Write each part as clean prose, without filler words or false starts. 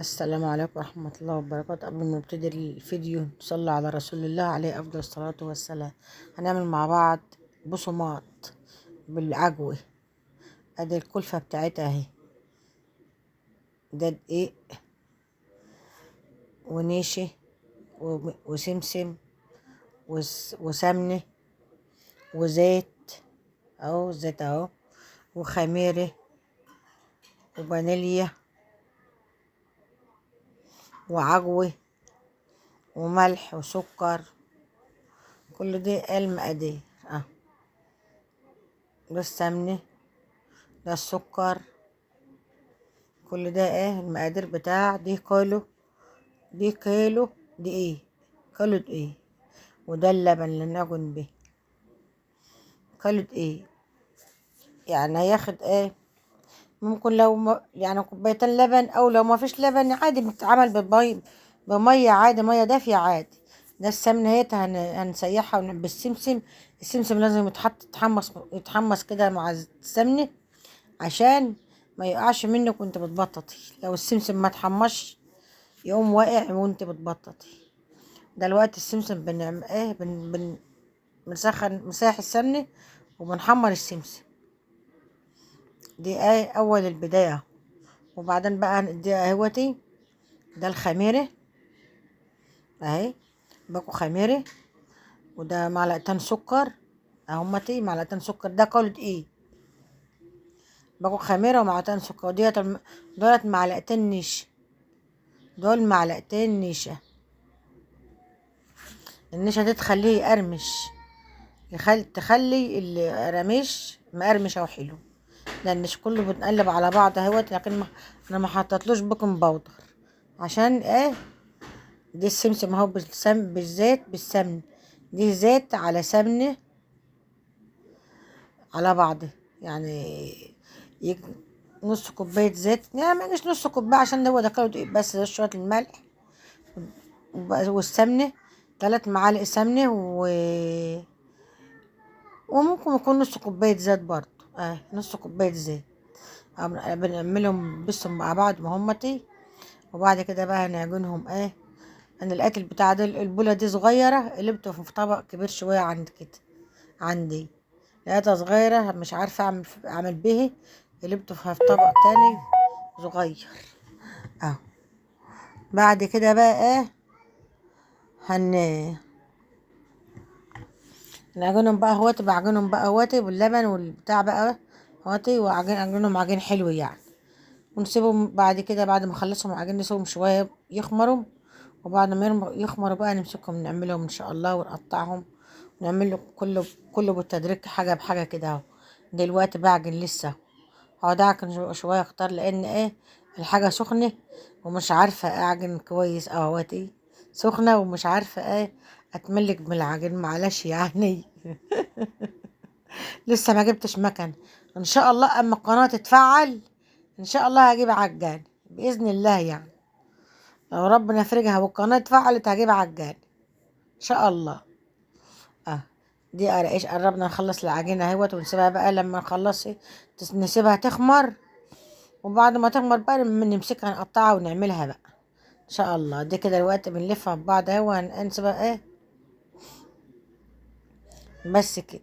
السلام عليكم ورحمة الله وبركاته. قبل ما نبتدي الفيديو نصلي على رسول الله عليه أفضل الصلاة والسلام. هنعمل مع بعض بصمات بالعجوة. ادي الكلفة بتاعتها اهي، ده دقيق ونشا وسمسم وسمنة وزيت اهو، زيت اهو، وخميرة وفانيليا وعجوة وملح وسكر. كل دي المقادير اه، ده السمنة، ده السكر، كل ده ايه المقادير بتاع دي كيلو، دي كيلو دقيق، كيلو دقيق. وده اللبن اللي نعجن بيه، كيلو دقيق. يعني هياخد ايه، ممكن لو يعني كوبايتين لبن، او لو ما فيش لبن عادي بتتعمل بمية عادي، مية دافية عادي. ده السمنة اهيت هنسيحها بالسمسم. السمسم لازم يتحمص كده مع السمنة عشان ما يقعش منك وانت بتبططي. لو السمسم ما تحمصش يقوم واقع وانت بتبططي. دلوقتي السمسم بنعمل ايه، بنسخن مساح السمنة وبنحمر السمسم. دي ايه اول البداية. وبعدين بقى هنديها اهوتي، ده الخميرة اهي، باكو خميرة. وده معلقتين سكر اهمتي، معلقتين سكر، ده كله دقيق. باكو خميرة ومعلقتين سكر، دولت معلقتين نشا، دول معلقتين نشا. النشا دي تخليه يقرمش، تخلي القراميش مقرمشة وحلو. لان مش كله بنقلب على بعض اهوت، لكن انا ما حطيتلوش بيكنج باودر عشان ايه. دي السمسم اهو بالزيت بالسمن، دي زيت على سمنة على بعض. يعني يك- نص كوباية زيت، يعني ما يجيش نص كوباية عشان هو ده كله دقيق بس. ده شوية الملح والسمنة، 3 معالق سمنة وممكن يكون نص كوباية زيت برضو، نص كوباية زيت. بنعملهم بس مع بعض مهمتي. وبعد كده بقى هنعجنهم ايه. انا لقيت البتاع ده، البولة دي صغيرة، قلبته في طبق كبير شوية عند كده عندي. لقيتها صغيرة مش عارفة اعمل به، قلبته في طبق تاني صغير اهو. بعد كده بقى ايه، هن نعجنهم بقى اهوتي، بعجنهم بقى اهوتي باللبن والبتاع بقى اهوتي، واعجنهم عجين حلو يعني. ونسيبهم بعد كده، بعد ما اخلصهم عجين نسيبهم شوية يخمروا. وبعد ما يخمروا بقى نمسكهم نعملهم ان شاء الله ونقطعهم، ونعمل له كله بالتدريج حاجة بحاجة كده اهو. دلوقتي بعجن لسه، هقعد اعجن شوية اختار، لان ايه الحاجة سخنة ومش عارفة اعجن كويس اهوتي، سخنة ومش عارفة ايه اتملك بالعجين، معلش يعني. لسه ما جبتش مكن. ان شاء الله اما القناة تتفعل ان شاء الله هجيب عجان باذن الله. يعني لو ربنا يفرجها والقناة اتفعلت هجيب عجان ان شاء الله. اه، دي قرقش قربنا نخلص العجينة اهوت، ونسيبها بقى لما نخلص نسيبها تخمر. وبعد ما تخمر بقى نمسكها نقطعها ونعملها بقى ان شاء الله. دي كده الوقت بنلفها ببعض اهو، هنسيبها ايه بس كده،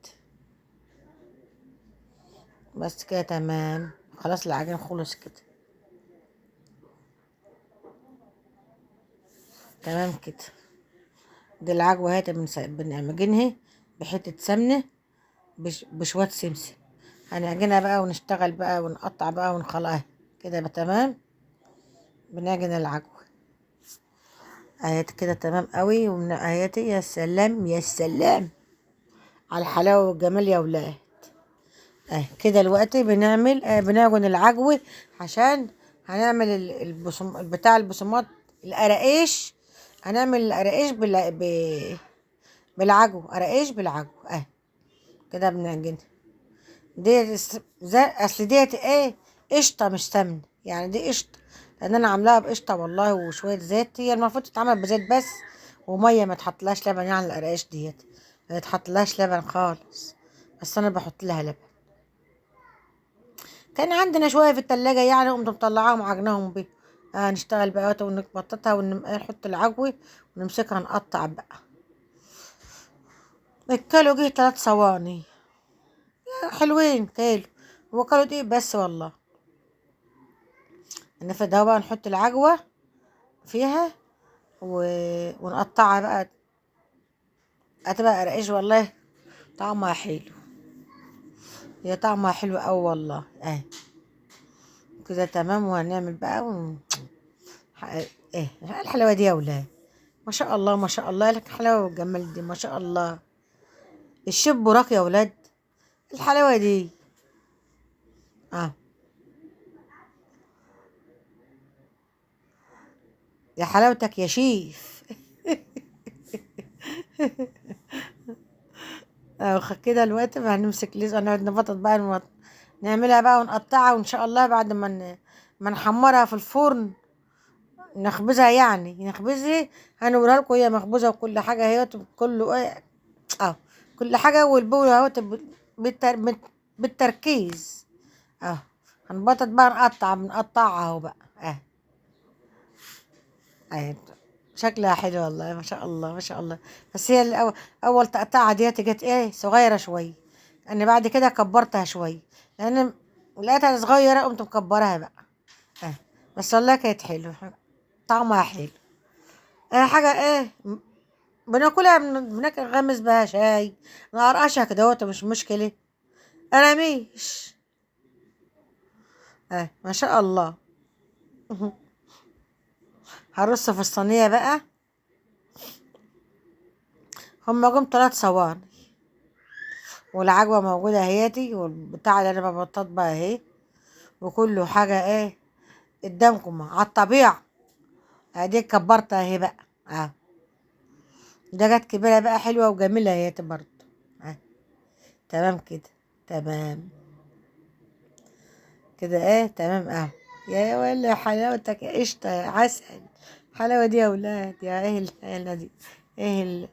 بس كده تمام. خلاص العجين خلص كده تمام كده. دي العجوة اهي بنعجنها بحتة سمنة بشوية سمسم. هنعجنها بقى ونشتغل بقى ونقطع بقى ونخلقها كده بقى تمام. بنعجن العجوة اهيت كده تمام قوي، ومن اهيتي يا سلام يا سلام على الحلاوة والجمال يا ولاد. كده الوقت بنعمل بنعجن العجوة عشان هنعمل بتاع البصمات القراقيش. هنعمل القراقيش بالعجو، قراقيش بالعجو كده بنعجنها. دي اصل ديت ايه، قشطة مش سمن، يعني دي قشطة لان انا عاملاها بقشطة والله وشوية زيت. هي المفروض تتعمل بزيت بس ومية، ما تحطلهاش لبن. يعني القراقيش ديت ما تحطلهاش لبن خالص، بس انا بحط لها لبن. كان عندنا شوية في التلاجة يعني، قمت مطلعاهم وعجناهم بيه نشتغل بقى ونبططها ونحط العجوة ونمسكها نقطع بقى. الكيلو جه 3 صواني حلوين كيلو. هو كيلو دقيق بس والله. نفردها بقى، نحط العجوة فيها ونقطعها بقى. هتبقى قرقش والله، طعمها حلو. هي طعمها حلو أوي والله. كده تمام. وهنعمل بقى ايه الحلاوة دي يا ولاد؟ ما شاء الله ما شاء الله، لك الحلاوة والجمال دي ما شاء الله. الشيف براك يا ولاد، الحلاوة دي. اه يا حلاوتك يا شيف. كده الوقت بقى هنمسك ليز ونقعد نبطط بقى نعملها بقى ونقطعها، وان شاء الله بعد ما نحمرها في الفرن نخبزها، يعني نخبزها. هنوريها لكم هي مخبوزه وكل حاجه اهي كله كل حاجه. والبول اهو بالتركيز. هنبطط بقى بنقطعها اهو بقى. اهي شكلها حلو والله ما شاء الله ما شاء الله. بس هي اول تقطيعه ديت جت صغيره شويه. انا بعد كده كبرتها شويه لان لقيتها صغيره، قمت مكبرها بقى. بس والله كانت حلوه، طعمها حلو. حاجه بناكلها، بناكل غمس بها شاي، نقرقشها كده مش مشكله. انا مش ما شاء الله. هرص في الصينيه بقى. هما جم 3 صواني، والعجوه موجوده اهيتي، والبتاع اللي انا ببطط بقى اهي، وكله حاجه قدامكم على الطبيعه. ادي كبرتها اهي بقى. ده جت كبيره بقى حلوه وجميله اهيتي برضه. تمام كده تمام كده. تمام. يا ولا حلاوتك يا قشطه يا عسل. الحلاوه دي يا ولاد، يا ايه الحلاوه دي؟ ايه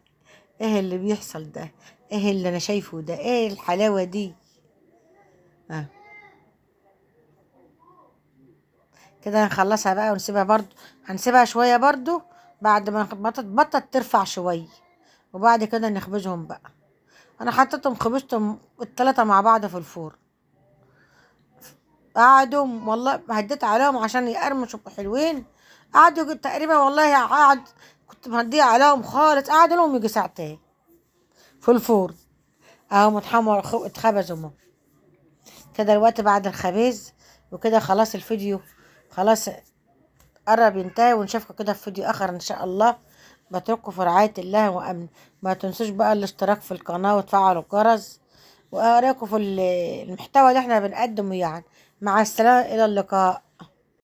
ايه اللي بيحصل ده؟ ايه اللي انا شايفه ده؟ ايه الحلاوه دي؟ كده هنخلصها بقى ونسيبها برضو. هنسيبها شويه برضو بعد ما تبطط ترفع شويه، وبعد كده نخبزهم بقى. انا حطيتهم خبزتهم ال3 مع بعض في الفرن. قعدوا والله هديت عليهم عشان يقرمشوا حلوين. قعدوا تقريبا والله كنت مهديه عليهم خالص. قعدوا لهم يجي ساعتين في الفرن اهو متحمر اتخبزوا كده. الوقت بعد الخبيز وكده خلاص. الفيديو خلاص قرب ينتهي، ونشوفكم كده في فيديو اخر ان شاء الله. بترككم في رعاية الله وامن. ما تنسوش بقى الاشتراك في القناة وتفعلوا الجرس، واراكم في المحتوى اللي احنا بنقدمه يعني. مع السلامة، الى اللقاء.